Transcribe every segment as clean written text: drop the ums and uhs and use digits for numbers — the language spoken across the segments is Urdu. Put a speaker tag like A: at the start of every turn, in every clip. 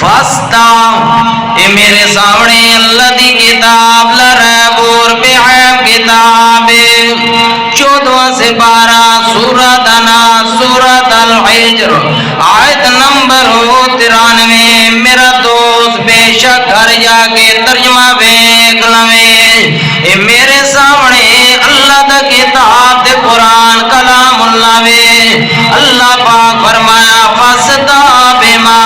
A: فاستا اے میرے سامنے اللہ دی کتاب لریب اور بعیب کتاب 14 سے 12 سورۃ اناس سورۃ الحجر آیت نمبر 93 میرا دوست بے شک گھر جا کے ترجمہ دیکھ لویں اے میرے سامنے اللہ دا کتاب دے قرآن کلام اللہ وے اللہ پاک فرمایا فاستا بما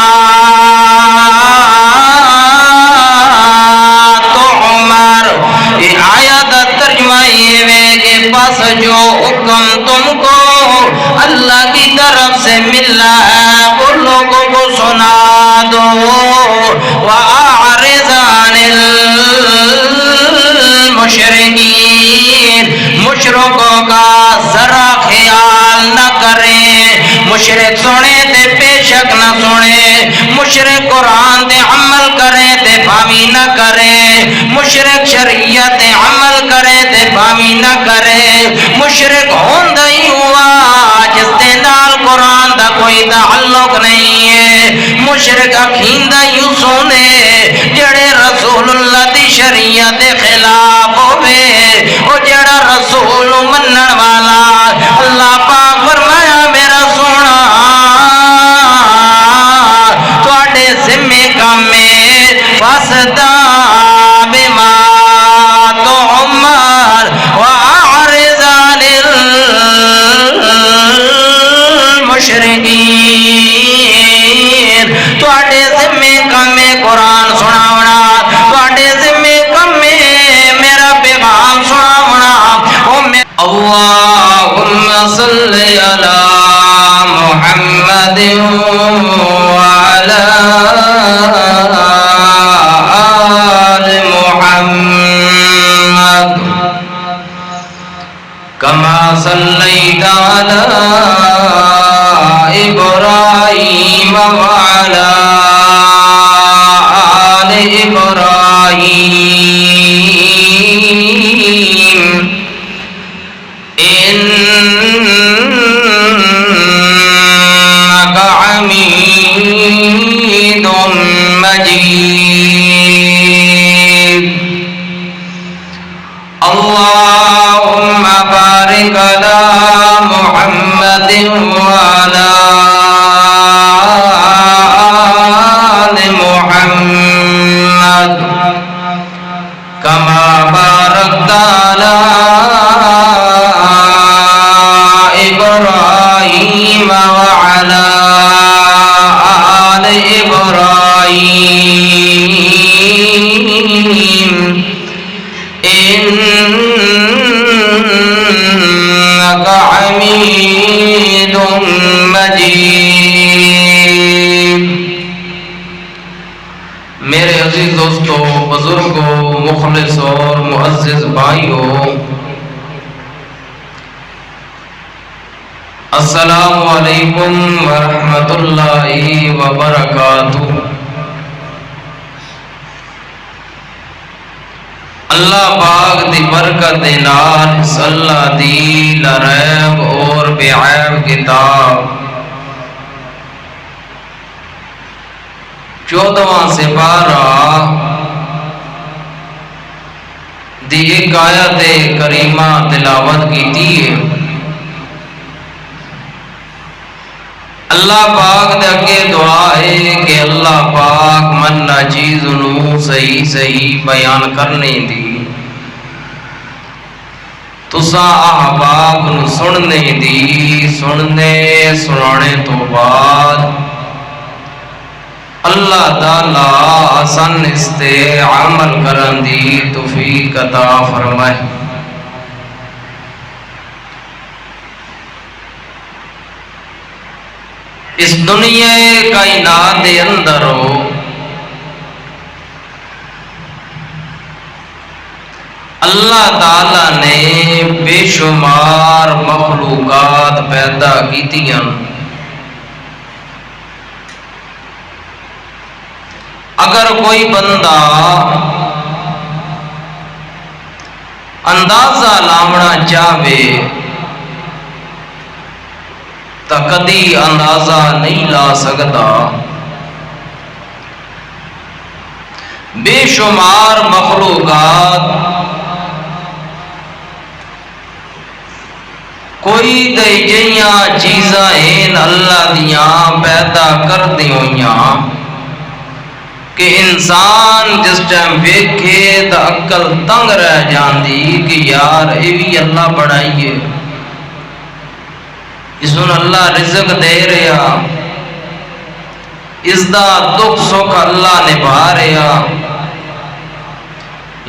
A: بس جو حکم تم کو اللہ کی طرف سے ملا ہے وہ لوگوں کو سنا دو وَأَعْرِضْ عَنِ الْمُشْرِكِينَ مشرکوں کا ذرا خیال نہ کریں مشرک سنے تے بے شک نہ سنے مشرک قرآن تے عمل کریں تے بھاوی نہ کریں مشرک شریعت عمل کریں تے بھاوی نہ کریں مشرک ہوندہ ہی ہوا جس دے نال قرآن دا کوئی تعلق نہیں ہے مشرک اکھیندہ یوں سونے جڑے رسول اللہ دی شریعت خلاف ہوئے او جڑا رسول منن والا اللہ پاک فرمایا میرا سونا تواڈے ذمہ کام میں فاسدا بما تؤمر وأعرض عن المشرکین تواڈے ذمہ کام میں قرآن سناونا تواڈے ذمہ کام میں میرا پیغام سناونا اللہم صلی علی محمد وعلی آل محمد کما صلیت علی ابراہیم وعلی آل ابراہیم انک حمید مجید اللہم بارک علی محمد وعلی آل محمد کما بارکت علی ابراہیم وعلی آل ابراہیم انک حمید مجید میرے عزیز دوستو بزرگوں مخلص اور معزز بھائیوں السلام علیکم ورحمۃ اللہ وبرکاتہ اللہ پاک دی برکت دے نال اللہ دی لریب اور بعیب کتاب 14 سے 12 دی ایک آیت کریمہ تلاوت کیتی ہے اللہ پاک دے اگے دعا ہے کہ اللہ پاک منہ چیز نو صحیح صحیح بیان کرنے دی تساں احباب نو سننے دی سننے سنانے تو بعد اللہ تعالی آسان استے عمل کرن دی توفیق عطا فرمائے اس دنیا کائنات دے اندر اللہ تعالی نے بے شمار مخلوقات پیدا کیتیاں اگر کوئی بندہ اندازہ لاؤنا چاہے تو کدی اندازہ نہیں لا سکتا بے شمار مخلوقات کوئی دے جیاں چیزاں ہیں اللہ دیاں پیدا کر دی ہویاں کہ انسان جس ٹائم ویکھے تا عقل تنگ رہ جاندی کہ یار اے بھی اللہ بڑھائیے، اس نے اللہ رزق دے رہا، اس دا دکھ سکھ اللہ نبھا رہا،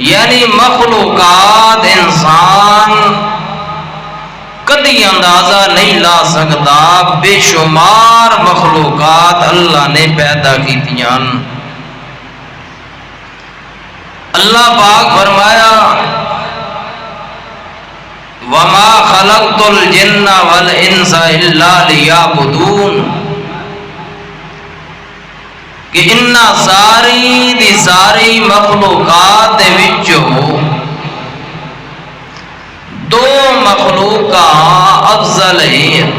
A: یعنی مخلوقات انسان کدی اندازہ نہیں لا سکتا، بے شمار مخلوقات اللہ نے پیدا کیتیاں۔ اللہ پاک فرمایا وَمَا خَلَقْتُ الْجِنَّ وَالْإِنسَ إِلَّا لِيَعْبُدُونَ، کہ انہاں ساری دی ساری مخلوقات دے وچوں دو مخلوقات افضل ہیں،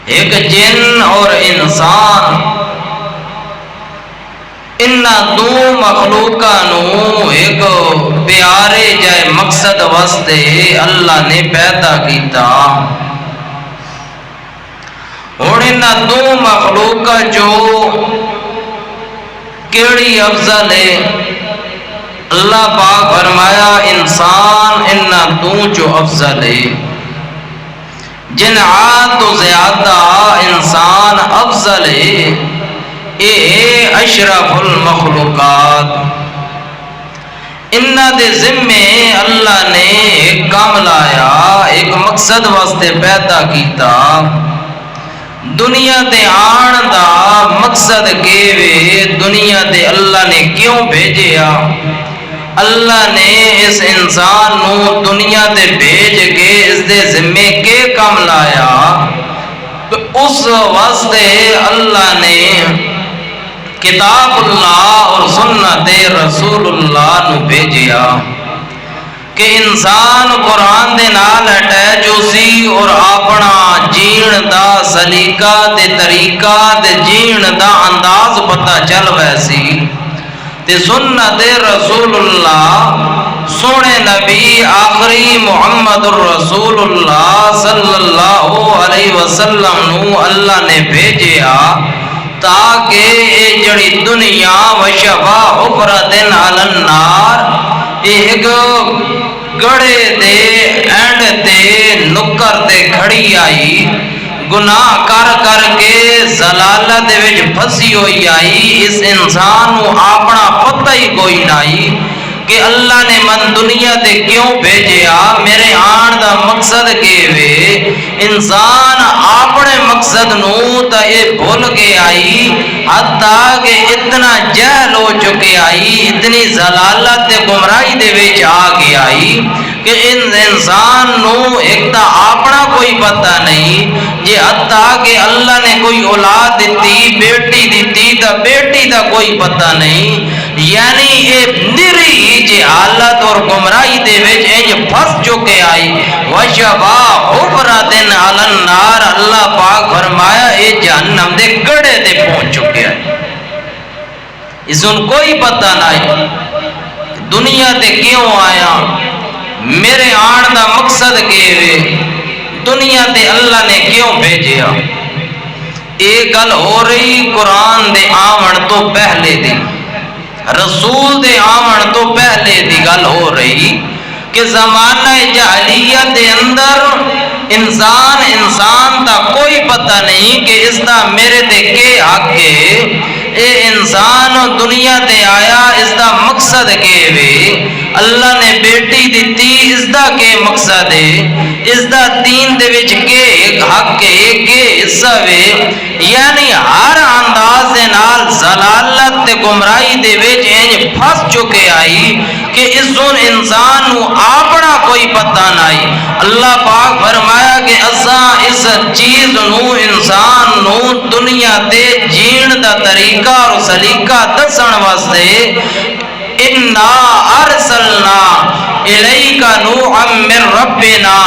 A: ایک جن اور انسان۔ انہاں دو مخلوقوں ایک پیارے جائے مقصد واسطے اللہ نے پیدا کیتا۔ اور انہاں دو مخلوق جو کیڑی افضل ہے، اللہ پاک فرمایا انسان انہاں دو جو افضل ہے، جنات تو زیادہ انسان افضل ہے، اے اشرف المخلوقات۔ انہاں دے ذمے اللہ نے ایک کام لایا، ایک مقصد واسطے پیدا کیتا۔ دنیا تے آن دا مقصد کیوے، دنیا تے اللہ نے کیوں بھیجیا؟ اللہ نے اس انسان نو دنیا تے بھیج کے اس دے ذمے کے کام لایا، اس واسطے اللہ نے کتاب اللہ اور سنت رسول اللہ نو بھیجیا کہ انسان قرآن دے نال اٹیچ ہو سی اور اپنا جین دا سلیقہ تے طریقہ تے جین دا انداز پتہ چل ویسی تے سنت رسول اللہ سونے نبی آخری محمد الرسول اللہ صلی اللہ علیہ وسلم نو اللہ نے بھیجیا تاکہ اے جڑی دنیا وشفا حفرتن علی النار ایک گڑے دے اینڈ تے نکر تے کھڑی آئی، گناہ کر کر کے ضلالت وچ پھسی ہوئی آئی، اس انسان کو اپنا پتہ ہی کوئی نہیں کہ اللہ نے من دنیا تے کیوں بھیجیا، میرے آن دا مقصد کیوے۔ انسان اپنے مقصد نو تا یہ بھول کے آئی، حتیٰ کہ اتنا جہل ہو چکے آئی، اتنی ضلالت تے گمراہی دے وچ آ کے آئی کہ انسان نو ایک تا اپنا کوئی پتہ نہیں، جے حتیٰ کہ اللہ نے کوئی اولاد دیتی، بیٹی دیتی تا بیٹی دا کوئی پتہ نہیں، یعنی یہ نری جہالت اور گمراہی دے وچ انج پھس چکے آئی۔ وشفا حفرتن علی النار، اللہ پاک فرمایا اے جہنم دے گڑے تے پہنچ چکے آئی، اس ان کوئی پتہ نہیں دنیا تے کیوں آیا، میرے آن دا مقصد کیوے، دنیا تے اللہ نے کیوں بھیجیا۔ ایک گل ہو رہی قرآن دے آمن تو پہلے دی، رسول دے آمن تو پہلے دی گل ہو رہی کہ زمانہ جاہلیت دے اندر انسان دا کوئی پتہ نہیں کہ اس دا میرے تے کے حق ہے، اے انسان دنیا تے آیا اس دا مقصد کے وے، اللہ نے بیٹی دیتی اس دا کے مقصد ہے، اس دا دین دے وچ کے حق ہے کے حصہ وے، یعنی ہر انداز دے نال ضلالت تے گمراہی دے وچ انج پھس چکے آئی کہ اس انسان نو اپنا کوئی پتہ نہیں۔ اللہ پاک فرمایا کہ اساں اس چیز نو انسان نو دنیا تے جین دا طریقہ اور سلیقہ دسن واسطے اِنَّا أَرْسَلْنَا إِلَيْكَ نُوحًا مِّن رَبِّنَا،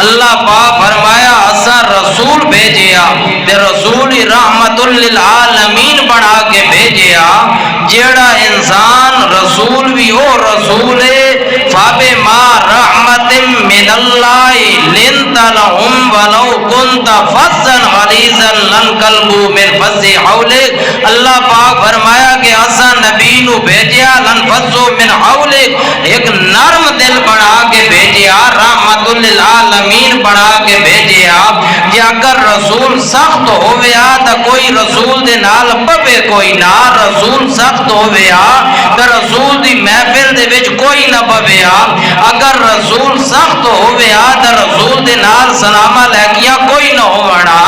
A: اللہ پاک فرمایا اساں رسول بھیجیا تے رسول رحمت للعالمین بنا کے بھیجیا، جیڑا انسان رسول بھی او رسول ہے فَبِمَا رَحْمَةٍ مِّنَ اللَّهِ لِنْتَ لَهُمْ وَلَوْ كُنْتَ فَظًّا غَلِيظَ الْقَلْبِ مِنْ فَضْلِ حَوْلِكَ اللہ پاک فرمایا کہ اساں نبی نو بھیجیا لنفضوا من حولک ایک نرم دل بنا کے بھیجیا رحمت للعالمین بنا کے بھیجیا کہ اگر رسول سخت ہویا تو کوئی رسول دے نال پوے کوئی نہ رسول سخت ہویا تو رسول دی محفل دے وچ کوئی نہ پویا اگر رسول سخت ہویا تو رسول دے نال سلام علیکیا کوئی نہ ہونا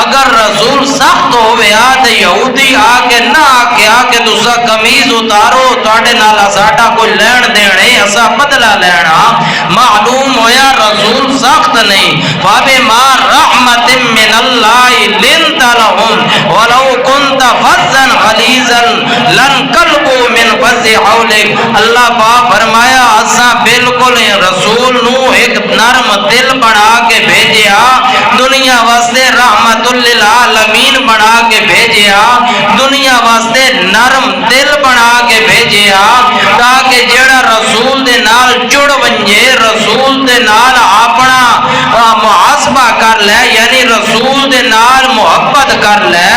A: اگر رسول سخت ہویا تو یہودی آ کے نہ آ کے تسا قمیض اتارو تواڈے نال ساڈا کوئی لین دین ہے اسا بدلہ لینا معلوم ہویا رسول سخت نہیں فَبِمَا رَحْمَةٍ مِّنَ اللَّهِ لِنْتَ لَهُمْ وَلَوْ كُنْتَ فَظًّا غَلِيظَ الْقَلْبِ مِنْ فَضْلِ حَوْلِكَ اللہ پاک فرمایا اسا بالکل رسول نو ایک نرم دل بنا کے بھیجیا دنیا واسطے رحمت للعالمین بنا کے بھیجیا دنیا واسطے نرم دل بنا کے بھیجیا تاکہ جڑا رسول دے نال جڑ ونجے رسول دے نال اپنا محاسبہ کر لے یعنی رسول دے نال محبت کر لے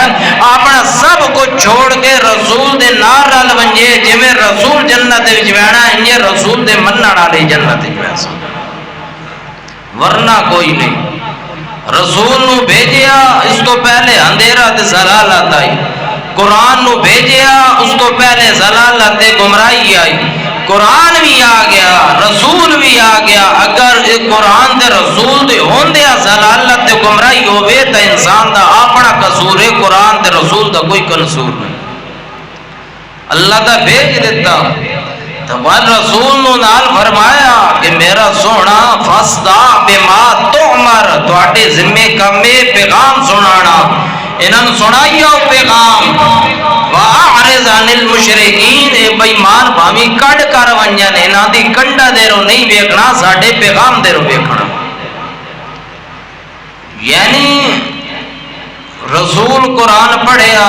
A: اپنا سب کچھ چھوڑ کے رسول دے نال رل ونجے جویں رسول جنت وچ وینا انجے رسول دے منن والے جنت وچ ویسا ورنہ کوئی نہیں رسول نو بھیجیا اس تو پہلے اندھیرا تے ضلالت آئی قرآن نو بھیجیا اس تو پہلے ضلالت تے گمراہی آئی قرآن بھی آ گیا رسول بھی آ گیا اگر قرآن دے رسول دے ہوندیا ضلالت تے گمراہی ہوئے تو انسان دا اپنا قصور ہے قرآن دے رسول دا کوئی قصور نہیں اللہ دا بھیج دیتا تو رسول نو نال فرمایا کہ میرا سونا فَاسْدَعْ بِمَا تُؤْمَرْ تواڈے ذمے کمے پیغام سنانا انہاں سنائیو پیغام وَأَعْرِضْ عَنِ الْمُشْرِكِينَ اے بےمان بھاوی کڈ کر ونجن انہاں دی کنڈا دیرو نہیں ویکھنا ساڈے پیغام دیرو ویکھنا یعنی رسول قرآن پڑھیا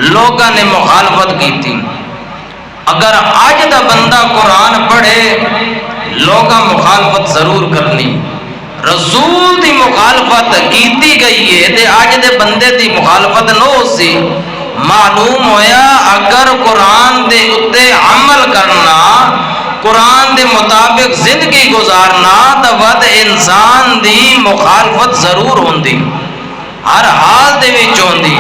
A: لوگاں نے مخالفت کی تھی اگر آج دا بندہ قرآن پڑھے لوگاں مخالفت ضرور کرنی رسول دی مخالفت کیتی گئی ہے تے آج دے بندے دی مخالفت نہ ہو سی معلوم ہویا اگر قرآن دے اتے عمل کرنا قرآن دے مطابق زندگی گزارنا تو ود انسان دی مخالفت ضرور ہوندی ہر حال دے وچ ہوندی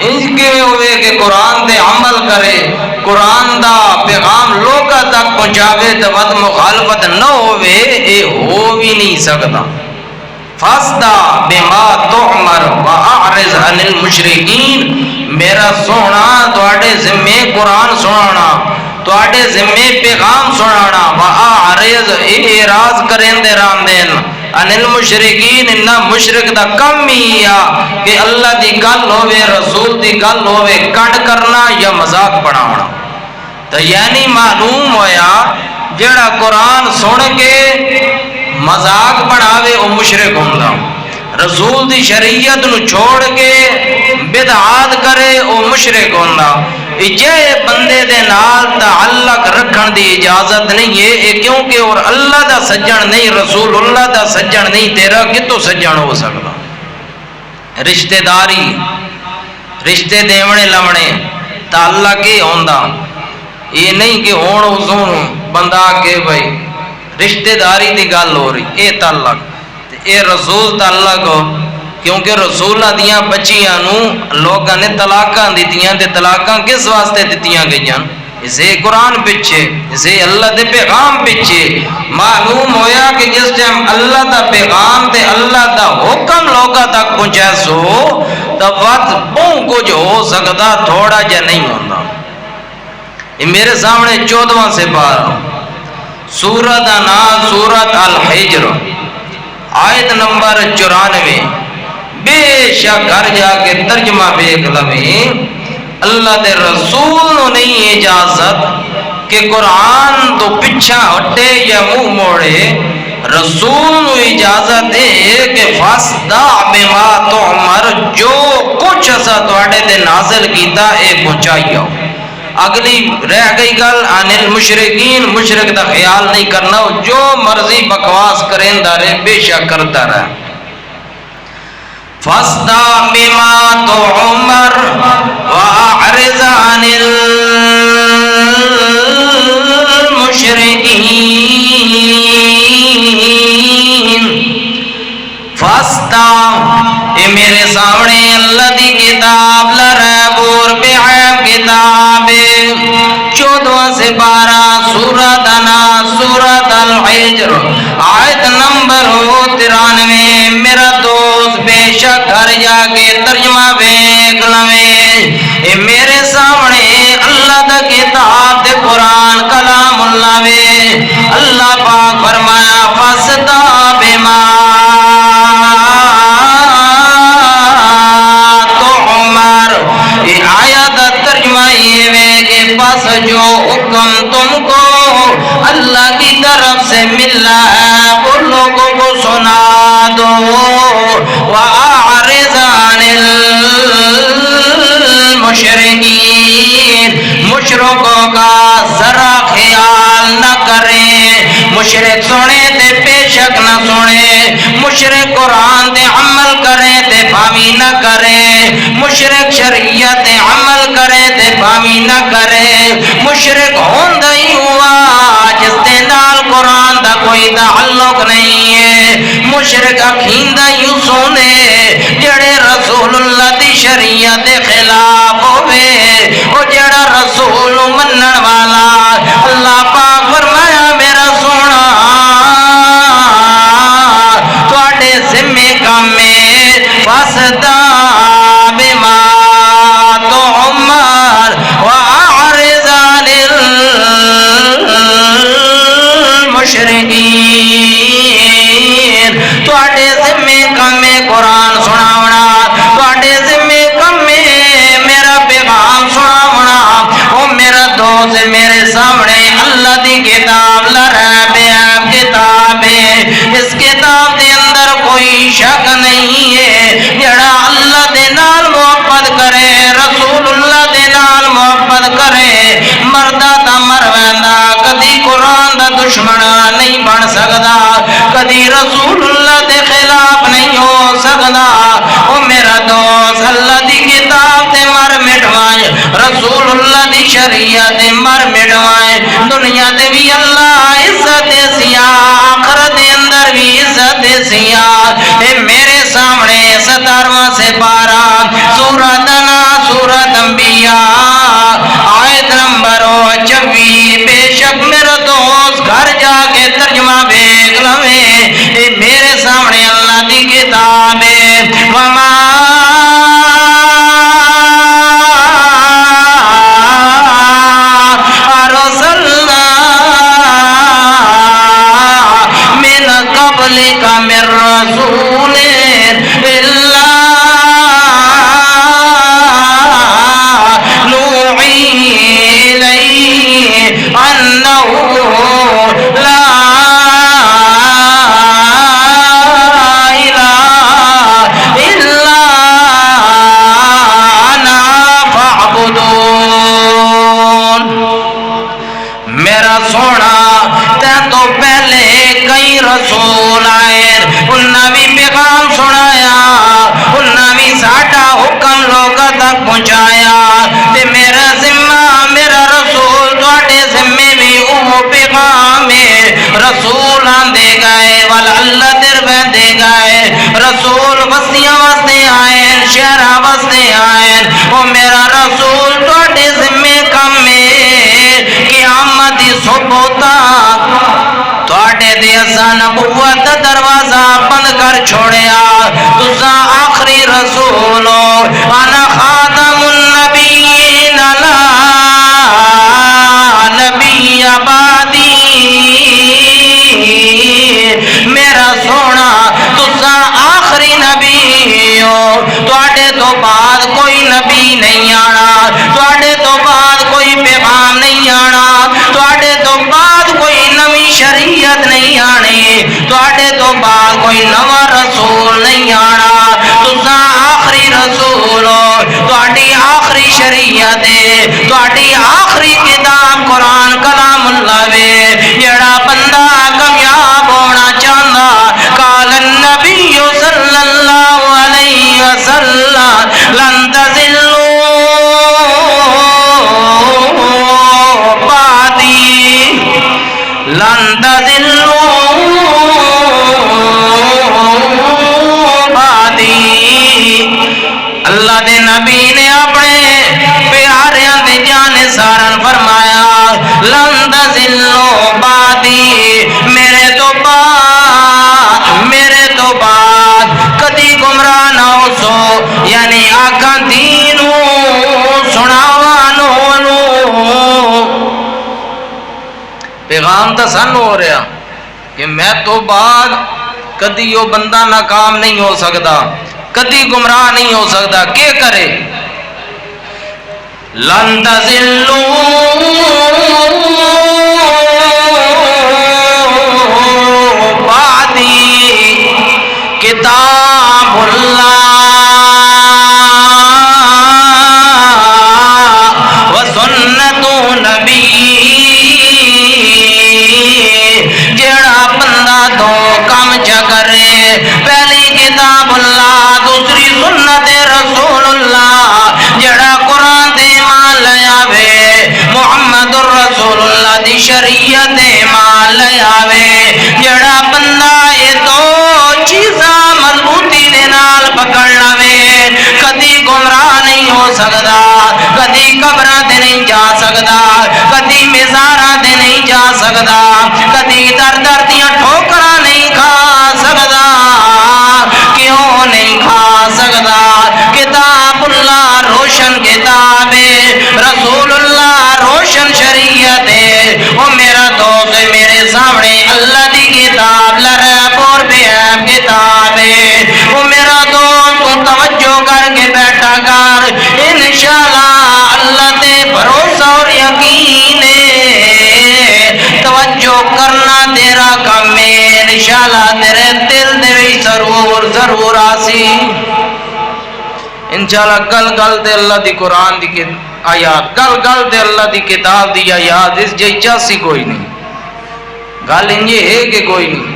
A: انج کیویں ہوئے کہ قرآن دے عمل کرے قرآن دا پیغام لوگاں تک پہنچاوے تو ود مخالفت نہ ہوئے اے ہو بھی نہیں سکتا فَاسْدَعْ بِمَا تُؤْمَرْ وَأَعْرِضْ عَنِ الْمُشْرِكِينَ میرا سونا تواڈے ذمے قرآن سنانا تواڈے ذمے پیغام سنانا وَأَعْرِضْ اعراض کرندے راندین عن المشرکین انہا مشرک دا کم ہی کہ اللہ دی گل ہوئے رسول دی گل ہوئے کٹ کرنا یا مذاق بناونا تو یعنی معلوم ہویا جڑا قرآن سن کے مذاق بناوے او مشرک ہوندا رسول دی شریعت نو چھوڑ کے بدعات کرے او مشرک ہوندا جے بندے دے نال تعلق رکھن دی اجازت نہیں ہے کیونکہ اور اللہ دا سجن نہیں رسول اللہ دا سجن نہیں تیرا کتوں سجن ہو سکتا رشتہ داری رشتے دیونے لونے تعلق ہی ہوندا یہ نہیں کہ ہون حضور بندہ کے بھائی رشتہ داری دی گل ہو رہی اے تعلق اے رسول تعلق ہو کیونکہ رسولہ دیاں بچیاں نو لوگاں نے طلاقاں دیتیاں تے طلاقاں کس واسطے دیتیاں گئیاں اسے قرآن پچھے اسے اللہ دے پیغام پچھے معلوم ہویا کہ جس ٹائم اللہ دا پیغام تے اللہ دا حکم لوگاں تک پہنچا سو تو وقت بہت کچھ ہو سکتا تھوڑا جا نہیں ہوتا یہ میرے سامنے 14واں سے 12 سورت نام سورت الحجر آیت نمبر 94 بے شک گھر جا کے ترجمہ بیک لویں اللہ دے رسول نو نہیں اجازت کہ قرآن تو پچھا ہٹے یا منہ موڑے رسول نو اجازت ہے کہ فَاسْدَعْ بِمَا تُؤْمَرْ جو کچھ اسا تواڈے تے نازل کیتا اے پہنچائیو اگلی رہ گئی گل عن المشرکین، مشرک دا خیال نہیں کرنا، جو مرضی بکواس کریں دارے بے شک کرتا رہے. فاصدع بما تؤمر واعرض عن المشرکین. فاصدع، اے میرے سامنے اللہ دی کتاب لربور بعیب کتاب 14 سے 12 سورۃ اناس سورۃ الحجر آیت نمبر 93. میرا دوست بے شک گھر جا کے ترجمہ دیکھ لویں. اے میرے سامنے اللہ دا کتاب دے قرآن کلام اللہ وے. اللہ پاک فرمایا فاصدع بما پس جو حکم تم کو اللہ کی طرف سے ملا ہے وہ لوگوں کو سنا دو. وَأَعْرِضْ عَنِ الْمُشْرِكِينَ، مشرکوں کا ذرا خیال نہ کریں. مشرک سنے تے بے شک نہ سنے، مشرک قرآن تے عمل کریں تے بھاوی نہ کریں، مشرک شریعت عمل کریں تے بھاوی نہ کریں. مشرک ہوندہ ہی ہوا جس دے نال قرآن دا کوئی تعلق نہیں ہے. مشرک اکھیندہ یوں سونے جڑے رسول اللہ دی شریعت دے خلاف ہوئے، وہ جڑا رسول منن والا. اللہ پاک فرمایا میرا سونا تواڈے ذمے کام میں فاصدع بما تؤمر واعرض عن المشرکین. تواڈے ذمے کام میں قرآن سناونا، تواڈے ذمے کام میں میرا پیغام سناونا. او میرا دوست میرے سامنے اللہ دی کتاب لرب کتاب ہے. اس کتاب دے اندر کوئی شک نہیں ہے. جڑا اللہ دے نال محبت کرے، رسول اللہ دے نال محبت کرے، مردہ تا مر ویندا، کدی قرآن دا دشمن نہیں بن سکدا، کدی رسول اللہ دے خلاف نہیں ہو سکدا. او میرا دوست اللہ دی کتاب تے مر مٹوائے، رسول اللہ دی شریعت تے مر مٹوائے. دنیا تے بھی اللہ عزت دے سیا، آخرت دے اندر بھی عزت دے سیا. اے میرے سامنے 17 سے 12 سورۃ اناس سورۃ انبیاء آیت نمبر 26. بے شک میرا دوست گھر جا کے ترجمہ دیکھ لویں. اے میرے سامنے اللہ دی کتاب ہے. وما ارسلنا من قبلک من رسول الا نوحی الیہ انہ لا الہ الا انا فاعبدون. میرا سونا تین تو پہلے کئی رسول آئے، انہاں بھی پیغام سنایا، انہاں بھی ساڈا حکم لوگاں تک پہنچایا. تے میرا ذمہ میرا رسول تواڈے ذمے بھی وہ پیغام ہے. رسول آندے گئے ول اللہ در بندے گئے، رسول بستیاں واسطے آئے، شہراں واسطے آئے. او میرا رسول تواڈے ذمے کم ہے قیامت دی صبح تک تواڈے دے اساں نبوت دا دروازہ بند کر چھوڑیا. تساں آخری رسول ہو. انا خاتم النبیین لا نبی آبادی. میرا سونا تساں آخری نبی ہو. تواڈے تو بعد کوئی نبی نہیں آنا، تواڈے تو بعد کوئی پیغام نہیں آنا، تواڈے تو بعد کوئی نوی شریعت نہیں آنی، تواڈے تو بعد کوئی نواں رسول نہیں آنا. تساں آخری رسول ہو. تواڈی آخری شریعت ہے، تواڈی آخری اللہ دے نبی نے اپنے پیاریاں دے جانے سارن فرمایا لن تزلو بعدی میرے تو بعد کدی گمراہ نہ ہو سو، یعنی آکھاں دینو سناوانو پیغام تو سن ہو رہا کہ میں تو بعد کدی وہ بندہ ناکام نہیں ہو سکتا، کدی گمراہ نہیں ہو سکتا، کیا کرے؟ لن تزلو بعدی کتاب اللہ و سنت نبی، جڑا بندہ دو کام چکرے، پہلی کتاب اللہ دوسری سنت رسول اللہ، جڑا قرآن دے مان لیا وے محمد الرسول اللہ دی شریعت دے مان لیا وے، جڑا بندہ یہ دو چیزاں مضبوطی دے نال پکڑ لوے کدی گمراہ نہیں ہو سکتا، کدی قبراں تے نہیں جا سکتا، کدی مزاراں تے نہیں جا سکتا، کدی در در دیاں ٹھوکراں نہیں کھا سکتا، کیوں نہیں کھا سکتا؟ کتاب اللہ روشن کتاب ہے، رسول اللہ روشن شریعت ہے، وہ میرا دوست میرے سامنے اللہ دی کتاب لرب اور بے عیب کتاب ہے، وہ میرا دوست تو توجہ کر کے بیٹھا کر، انشاءاللہ اللہ تے بھروسہ اور یقین ہے، توجہ کرنا تیرا کام ہے، انشاءاللہ تیرے دل دے وچ ضرور آسی انشاءاللہ۔ گل تے اللہ دی قرآن دی آیات، گل تے اللہ دی کتاب دی آیات، اس جی چاسی کوئی نہیں، گل انجے ہے کہ کوئی نہیں،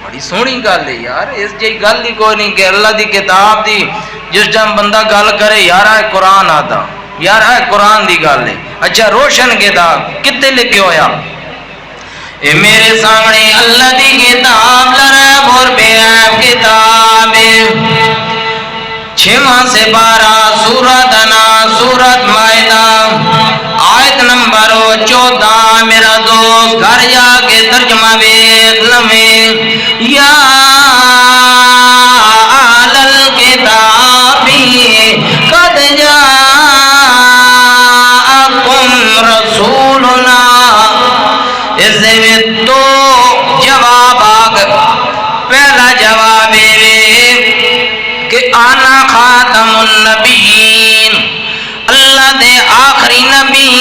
A: بڑی سونی گل ہے یار، اس جی گل ہی کوئی نہیں کہ اللہ دی کتاب دی جس ٹائم بندہ گل کرے یار ہے قرآن آتا، یار ہے قرآن دی گل ہے۔ اچھا روشن کتاب کتے لکھے ہویا؟ اے میرے سامنے اللہ دی کتاب لرب اور بے عیب کتاب ہے، 6 سے 12 سورت انا سورت مائدہ آیت نمبر 14، میرا دوست گھر جا کے ترجمہ ویکھ لویں، یا اہل الکتاب قد جاءکم رسولنا، اس دے تو جواب پہلا جواب کہ آنا خاتم النبیین، اللہ دے آخری نبی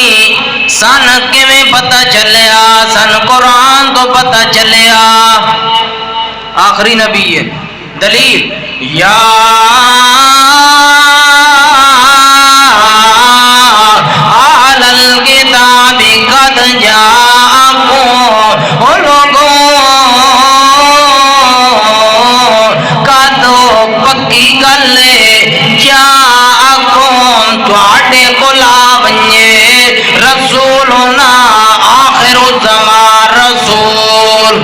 A: سن کیویں پتہ چلیا؟ سن قرآن تو پتہ چلیا آخری نبی ہے۔ دلیل یا اہل الکتاب قد جاءکم، او لوگوں کا دو پکی گل جاءکم تواڈے کول آونجے رسولنا آخر الزمان رسول،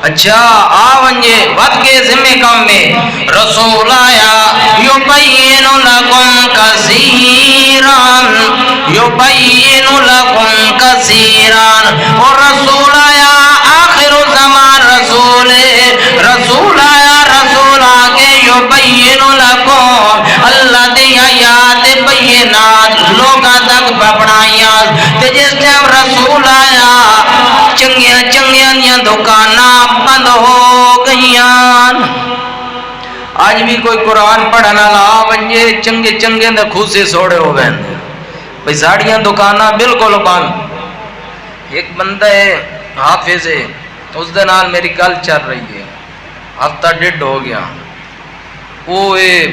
A: اچھا آونجے ود کے ذمہ کم میں رسول آیا، یبین لکم کثیران، یبین لکم کثیران، اور رسول آیا آخر الزمان رسول آیا، رسول آگے یبین لکم، اللہ دی آیات بینات لوگاں تک پڑھائیاں، تے جس ٹائم رسول آیا چنگیاں دیاں دکاناں بند ہو گئیاں۔ آج بھی کوئی قرآن پڑھنا لا ونجے چنگے دے خوسے سوڑے ہو گئے بھئی ساڑیاں دکاناں بالکل بند۔ ایک بندہ ہے حافظ ہے، اس دے نال میری گل چل رہی ہے، ہفتہ ڈیڑھ ہو گیا، وہ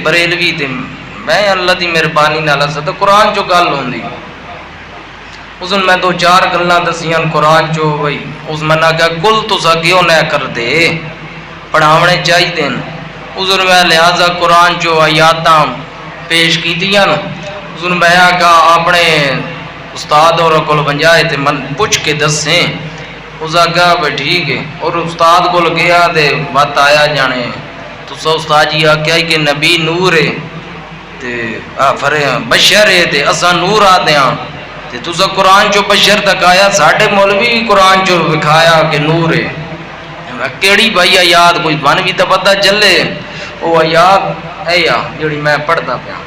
A: بریلوی تے میں اللہ دی مہربانی نال اسد قرآن چو گل ہوندی، اس میں 2-4 گلاں دسیاں قرآن چو، بھئی اس میں نہ کہ کل تسا کیوں نہ کر دے پڑھاونے چاہی دین، اس میں لہذا قرآن چو آیاتاں پیش کی دیاں، اس میں کہا اپنے استاد اور کل بنجائے تے من پوچھ کے دسیں، اس کہا بھئی ٹھیک ہے، اور استاد کل گیا دے بات آیا جانے تو استاد جی آکھیا کہ نبی نور ہے تے بشر ہے تے اساں نور آتے ہاں تے تسا قرآن چو بشر تک آیا، ساڈے مولوی بھی قرآن چو دکھایا کہ نور ہے۔ کیڑی بھائی آیات کوئی بن بھی تو پتہ چلے، وہ آیات اے جڑی میں پڑھتا پیا،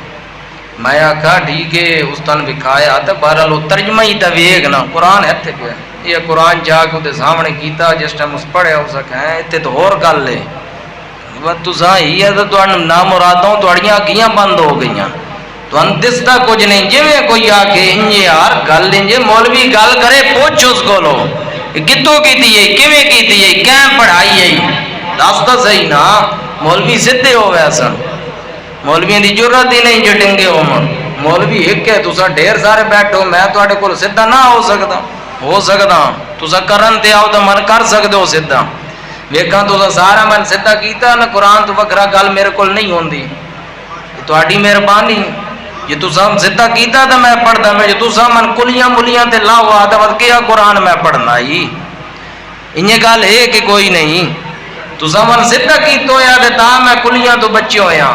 A: میں آکھا ٹھیک ہے استاد دکھایا تو بہرحال وہ ترجمہ ہی تو ویگ نا، قرآن اتنے پیا، یہ قرآن جا کے وہ سامنے کیتا جس ٹائم اس پڑھیا اس آکھا اتنے تو اور گل ہے تساں ہی ہے تو نامرادوں تھوڑیاں اکھیاں بند ہو گئیاں، تمہیں دستا کچھ نہیں، جی کوئی آ کے انجے یار گل انجے مولوی گل کرے پوچھ اس کو لو کتوں کیتی ہے کیویں کیتی ہے کہیں پڑھائی ہے دس تو صحیح نا، مولوی سدھے ہو گئے سن، مولویوں کی ضرورت ہی نہیں جو ڈنگے ہو مولوی ایک ہے، تساں ڈھیر سارے بیٹھو، میں تواڈے کول سیدھا نہ ہو سکدا تساں کرن تے آؤ تو من کر سکدے ہو سیدھا، ویکھاں تساں سارا من سیدھا کیتا نہ قرآن تو وکھرا گل میرے کول نہیں ہوندی، تواڈی مہربانی جے تساں سیدھا کیتا تو میں پڑھدا، میں جے تساں من کلیاں ملیاں تے لاؤ آ تے کیا قرآن میں پڑھنا ہی انجے گل ہے کہ کوئی نہیں، تساں من سیدھا کیتا ہویا تے تاں میں کلیاں تو بچے ہویا،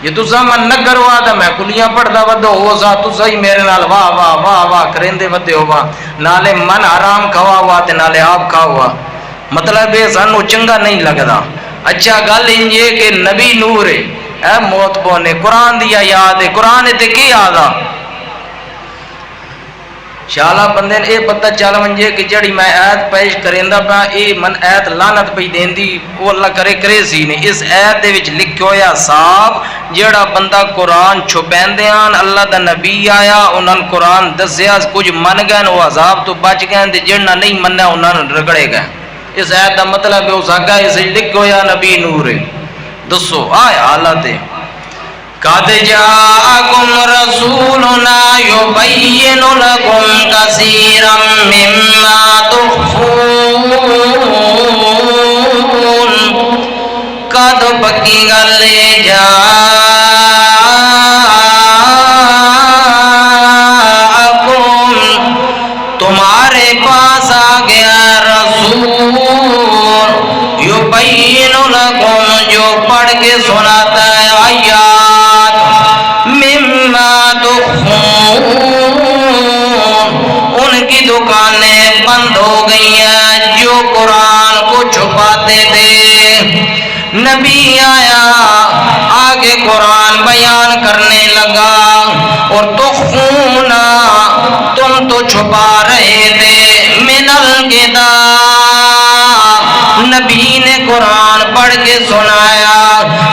A: جے تساں من نہ کروا تے میں کلیاں پڑھدا ودو ہو سا تساں ہی میرے نال واہ واہ واہ واہ کریندے ودے ہو واہ، نالے من حرام کھوا ہوا تے نالے آپ کھا ہوا، مطلب یہ سانو چنگا نہیں لگدا۔ اچھا گل انجے کہ نبی نور ہے، اے موت بونے قرآن دیا یاد ہے، قرآن تے کی آدھا شالا بندے نے یہ پتہ چل منجے کہ جڑی میں ایت پیش کریندا پا اے من ایت لعنت پئی دیندی وہ اللہ کرے کرے سی نہیں، اس ایت دے وچ لکھیا ہویا صاف جڑا بندہ قرآن چھپیندیاں اللہ دا نبی آیا انہاں قرآن دسیا کچھ من گئے وہ عذاب تو بچ گئے تے جڑا نہیں منیا انہاں رگڑے گئے، اس ایت دا مطلب ہے اس آگا اس لکھیا ہویا نبی نور ہے، دسو آیا حالت ہے قد جاءکم رسولنا یبین لکم کثیرا مما تخفون، قد پکی گل جاءکم تمہارے پاس آ گیا رسول یبین لکم جو پڑھ کے سناتا ہے آیات مما تخفون، ان کی دکانیں بند ہو گئی ہیں جو قرآن کو چھپاتے تھے، نبی آیا آگے قرآن بیان کرنے لگا اور تخفون تم تو چھپا رہے تھے من الکتاب، نبی نے قرآن پڑھ کے سنایا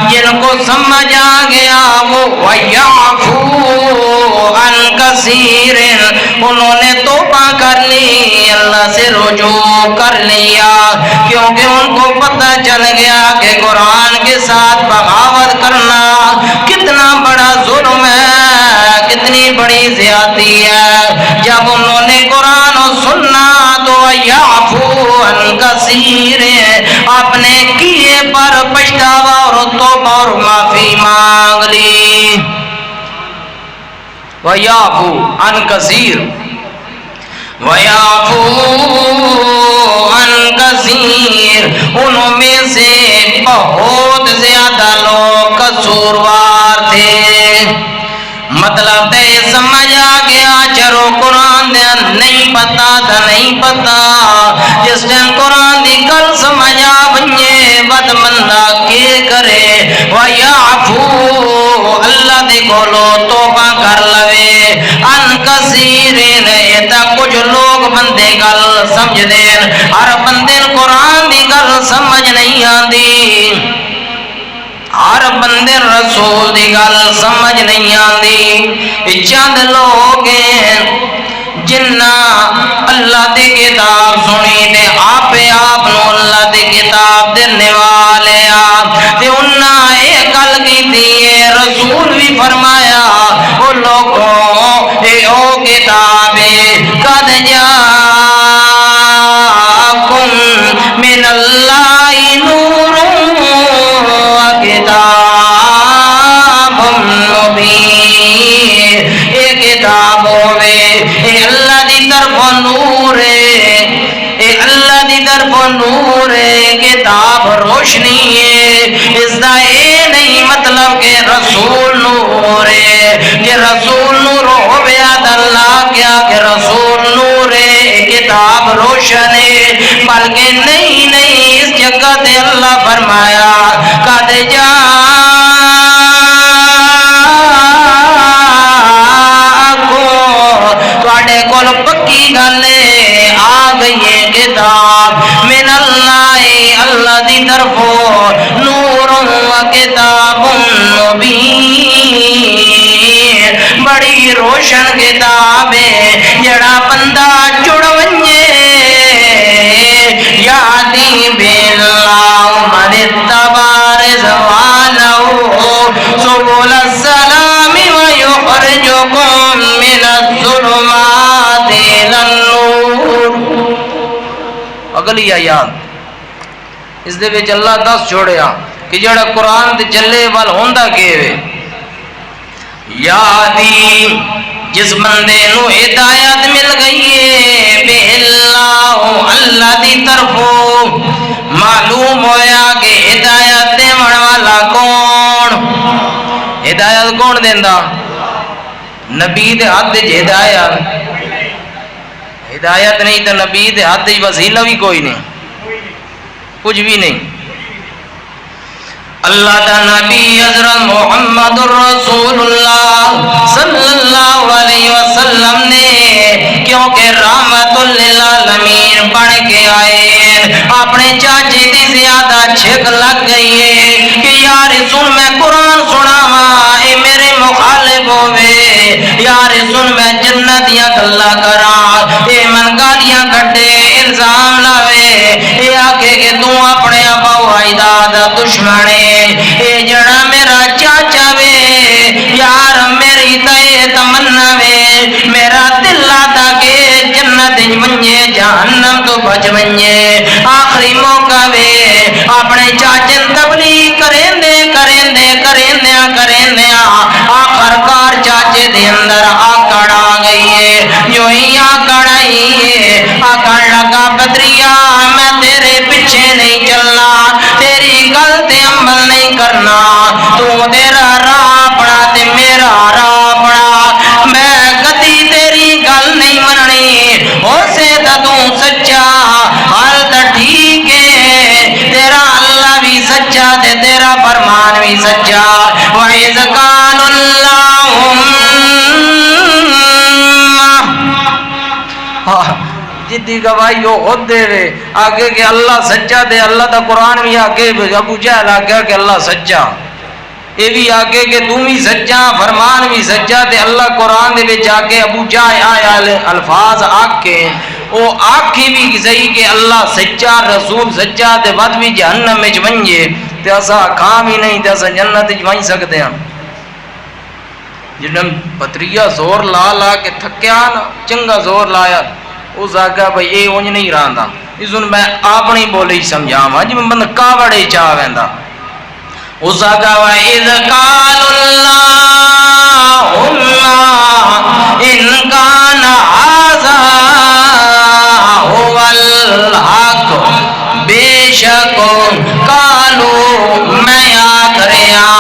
A: جن کو سمجھ آ گیا وہ وَيَعْفُو عَنْ کثیر انہوں نے توبہ کر لی اللہ سے رجوع کر لیا، کیونکہ ان کو پتہ چل گیا کہ قرآن کے ساتھ بغاوت کرنا کتنا بڑا ظلم ہے، کتنی بڑی زیادتی ہے، جب انہوں نے قرآن سننا تو وَيَعْفُو عَنْ کثیر اپنے کیے پر پچھتاوا اور توبہ اور معافی مانگ لی، وَيَعْفُو عَنْ کثیر وَيَعْفُو عَنْ کثیر انہوں میں سے بہت زیادہ لوگ قصوروار تھے، مطلب ہے سمجھ آ گیا چلو قرآن دے نہیں پتا تھا نہیں پتا، جس ٹائم قرآن دی گل سمجھ آ بنجے بد مندہ کے کرے وَيَعْفُو اللہ دے کولو توبہ کر لوے عن کثیرین ایتا کچھ لوگ بندے گل سمجھ دین، ہر بندے قرآن دی گل سمجھ نہیں آندی، ہر بندے رسول دی گل سمجھ نہیں آندی، چند لوگ ہیں جنہ اللہ دی کتاب سنی تے آپ نو اللہ دی کتاب دینے والے تے انہاں ایک گل کیتی ہے رسول بھی فرمایا او لوگوں اے او کتاب قد جاءکم من اللہ نور کتاب مبین، اے کتاب ہوئے اے اللہ دی طرف نور ہے، اے اللہ دی طرف نور ہے، کتاب روشنی ہے، اس دا اے نہیں مطلب کہ رسول نور ہے کہ رسول نور ہو بیا اللہ کیا کہ رسول نور ہے کتاب روشن ہے، بلکہ نہیں اس جگہ تے اللہ فرمایا قد تواڈے کول پکی گل آ گئی ہے کتاب من اللہ اللہ دی طرفوں نور و کتاب مبین بڑی روشن کتاب ہے جڑا بندہ جڑ ونجے یادی باللہ من اتبع رضوانہ سبل السلام ویخرجکم من الظلمات الى النور۔ اگلی آیات اس دے وچ اللہ دس چھوڑیا کہ جڑا قرآن تے چلے وال ہوندا کیویں یادی جس بندے نو ہدایت مل گئی ہے بے اللہ دی طرفوں معلوم ہویا کہ ہدایت دیون والا کون، ہدایت کون دیندا؟ نبی دے ہاتھ وچ ہدایت نہیں تے نبی دے ہاتھ وچ وسیلہ بھی کوئی نہیں، کچھ بھی نہیں۔ اللہ دا نبی حضرت محمد رسول اللہ صلی اللہ علیہ وسلم نے کیونکہ رحمت للعالمین بن کے آئے اپنے چاچے دی زیادہ چھک لگ گئی ہے کہ یار سن میں قرآن سناواں اے میرے مخالف ہوئے، یار سن میں جنت دیاں گلاں کراں اے من گالیاں کٹے الزام لاوے اے آکھے کہ تو اپنے ابا و اجداد دا دشمن ہے اے جڑا میرا چاچا وے یار میری تے تمنا وے میرا دل آتا کہ جنت ونجے جہنم تو بچ ونجے آخری موقع وے اپنے چاچن تبلیغ کریندے آخر کار چاچے دے اندر آکڑ آ گئی ہے، جو ہی آکڑ آئی ہے آکڑ لگا بدریا میں تیرے پیچھے نہیں چلنا، تیری گل تے عمل نہیں کرنا، تو تیرا راہ پڑا تے میرا راہ پڑا، میں کدی تیری گل نہیں مننی، ہو سے تو سچا حال تا ٹھیک ہے، تیرا اللہ بھی سچا تے تیرا فرمان بھی سچا۔ وَإِذْ قَالُوا اللَّهُمَّ جدی گواہی ہو خود دے رہے آگے کہ اللہ سچا دے، اللہ دا قرآن بھی آگے ابو جہل آگے کہ اللہ سچا، یہ بھی آگے کہ تم ہی سچا، فرمان بھی سچا تے اللہ قرآن دے وچ آگے ابو جہل آیا الفاظ آکے او آکھی بھی صحیح کہ اللہ سچا رسول سچا تے ود بھی جہنم وچ ونجے تے اسا کھاں بھی نہیں تے اسا جنت وچ ون سکدے ہاں۔ جنم پتریا زور لا لا کے تھکیا نا چنگا زور لایا اس آگا بھئی اے اونج نہیں رہندا، اس ان میں اپنی بولی سمجھاواں جی میں بند کاوڑے چاہ ویندا۔ اس آگا وَإِذْ قَالُوا اللَّهُمَّ إِنْ كَانَ هَذَا هُوَ الْحَقُّ بے شک قالوا میں یاد رہا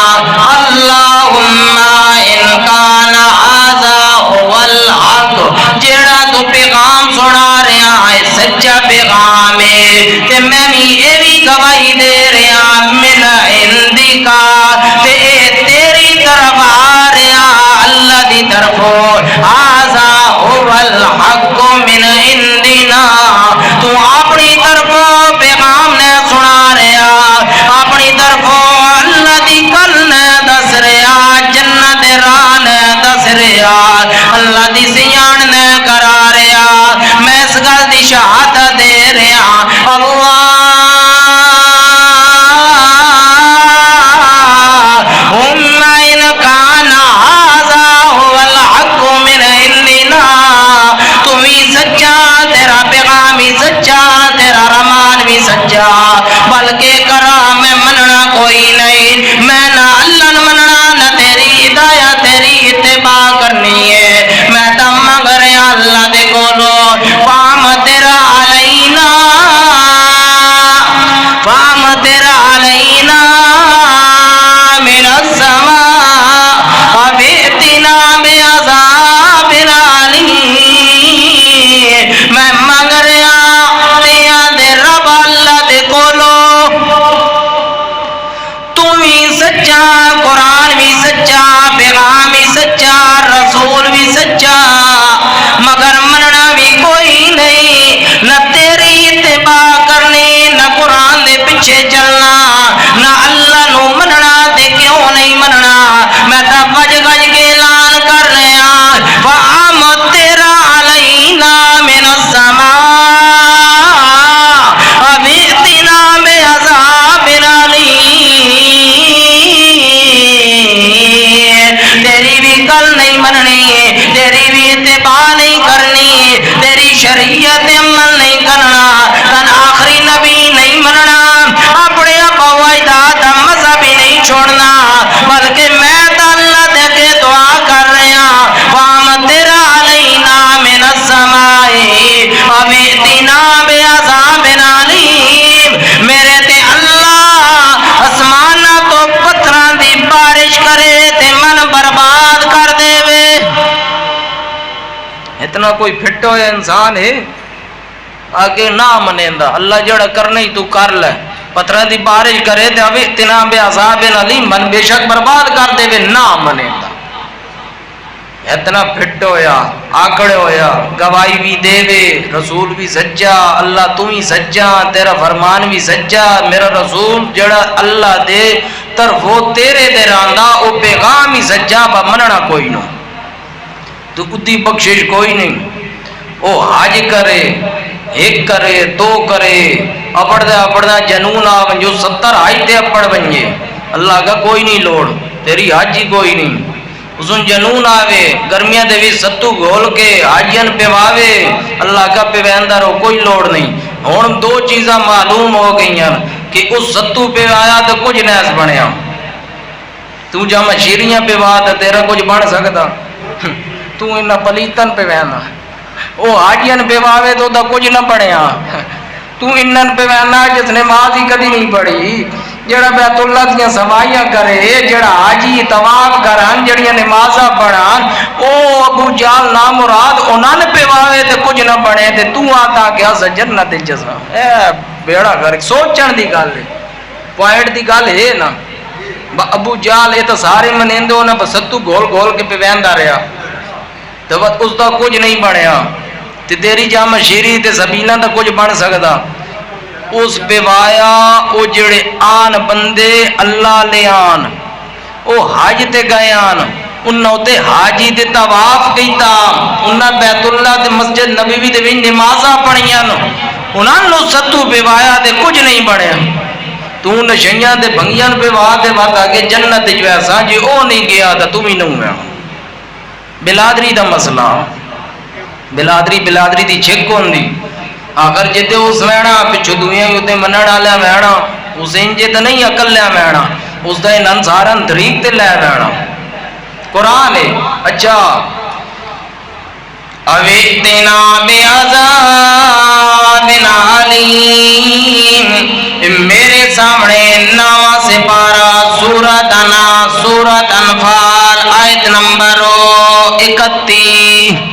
A: اللہم ان کان هذا هو الحق، جیڑا تو پیغام سنا رہا ہے سچا پیغام ہے تے میں بھی یہ بھی گواہی دے رہا من عندکا تے تیری طرف اتنا کوئی پھٹ ہویا انسان ہے آگے نہ منیندا اللہ جڑا کرنا ہی تو کر لے پتھراں دی بارش کرے تے ابھی اتنا بے عذاب علیم من بے شک برباد کر دے وے نہ منیندا اتنا پھٹ ہویا آکڑے ہویا گواہی بھی دے وے رسول بھی سچا اللہ تو ہی سچا تیرا فرمان بھی سچا میرا رسول جڑا اللہ دے طرف وہ تیرے دے راندا او پیغام ہی سچا با مننا کوئی نو تو ادی بخشش کوئی نہیں او حج کرے ایک کرے دو کرے اپڑدا جنون آ ونجو 70 حج تے اپڑ ونجے اللہ کا کوئی نہیں لوڑ تیری حج ہی کوئی نہیں اسن جنون آوے گرمیاں دے بھی ستو گھول کے حاجین پواوے اللہ کا پیویندا رو کوئی لوڑ نہیں ہن دو چیزاں معلوم ہو گئیاں کہ اس ستو پوایا تو کچھ نیس بنیا تو جا مشیریاں پوا تے تیرا کچھ بن سکدا تو انہاں پلیتن پوانا او حاجین پواوے تو دا کچھ نہ بنیا تو انہاں پوانا جس نماز ہی کدی نہیں پڑھی جڑا بیت اللہ دیاں سوائیاں کرے جڑا حاجی طواف کرن جڑیاں نمازاں پڑھن او ابو جہل نام مراد انہاں نے پواوے تے کچھ نہ بنے تے تو آتا کیا جنت جزا اے بیڑا کر سوچن دی گل ہے پوائنٹ دی گل ہے نا ابو جہل اے تے سارے منیندے انہاں بس ستو گول گول کے پویندا رہیا تے اس دا کچھ نہیں بنیا تے تیری جامع شیری تے سبینا دا کچھ بن سکدا اس پوایا او جڑے آن بندے اللہ لے آن او حج تے گئے آن انہوں تے حاجی تے طواف کیتا انہاں بیت اللہ تے مسجد نبوی دے وچ نمازاں پڑھیاں انہاں نو ستو پوایا تے کچھ نہیں بنیا تو نشیاں تے بھنگیاں پوا تے وقت آگے جنت وچ ویسا جی او نہیں گیا تے تو بھی نہ ہویا بلادری دا مسئلہ بلادری دی چھک ہوندی اگر جتے اس وینا پچھو دویاں یوتے منن والے وینا اس انجے تے نہیں عقل لے وینا اس دا ان سارن طریق تے لے وینا قرآن ہے اچھا اویتنا بعذاب علیم میرے سامنے نواں سپارہ سورۃ انفال آیت نمبر 31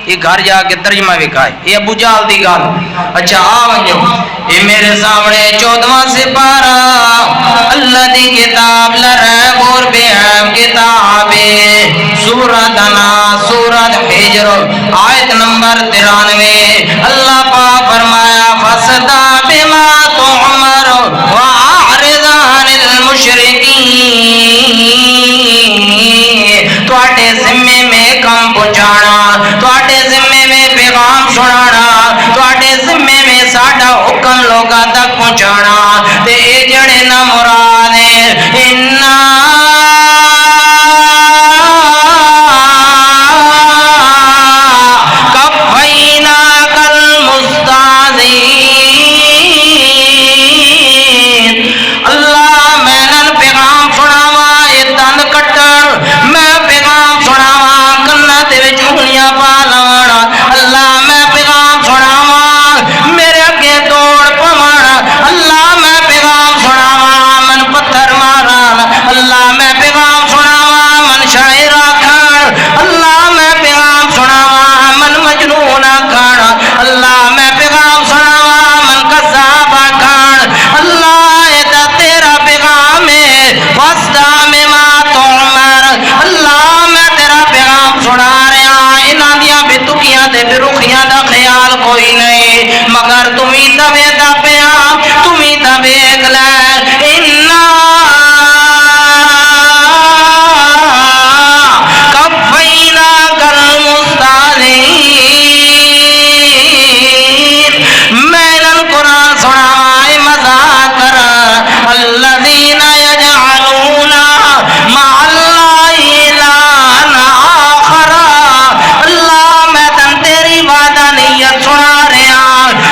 A: یہ گھر جا کے ترجمہ وکھائے یہ ابو جہل دی گل اچھا آ ونجو یہ میرے سامنے 14واں سپارہ اللہ دی کتاب لرب اور بے عیب کتاب سورۃ حجر آیت نمبر 93 اللہ پاک فرمایا فصدع بما تؤمر واعرض عن المشرکین تواڈے ذمے میں کم پہنچانا تواڈے ذمے میں پیغام سنانا تواڈے ذمے میں ساڈا حکم لوگاں تک پہنچانا تے اے جڑے نہ مراد ہے انا کفینا کل مستہزئین اللہ میں نن پیغام سناواں اے دند کٹن میں پیغام سناواں کناں دے وچ انگلیاں پا لواں اللہ میں پیغام سناواں میرے اگے دوڑ پون اللہ میں پیغام سناواں من پتھر مارن اللہ میں پیغام سناواں من شاعر آکھن اللہ میں پیغام سناواں من مجنون آکھن اللہ میں پیغام سناواں من قذاب آکھن اللہ اے تیرا پیغام ہے فصدع بما تؤمر اللہ میں تیرا پیغام سنا رہا انہاں دیاں بے تکیاں تے بے رخیاں دا خیال کوئی نہیں مگر تمہیں تبے دا پیام تمہیں تبے اگلے انا کفینا کل مستہزئین میں نن قرآن سناواں مذاق کر الذین یجعلون مع اللہ الہا آخر اللہ میں تن تیری وعدہ نیت سنا رہا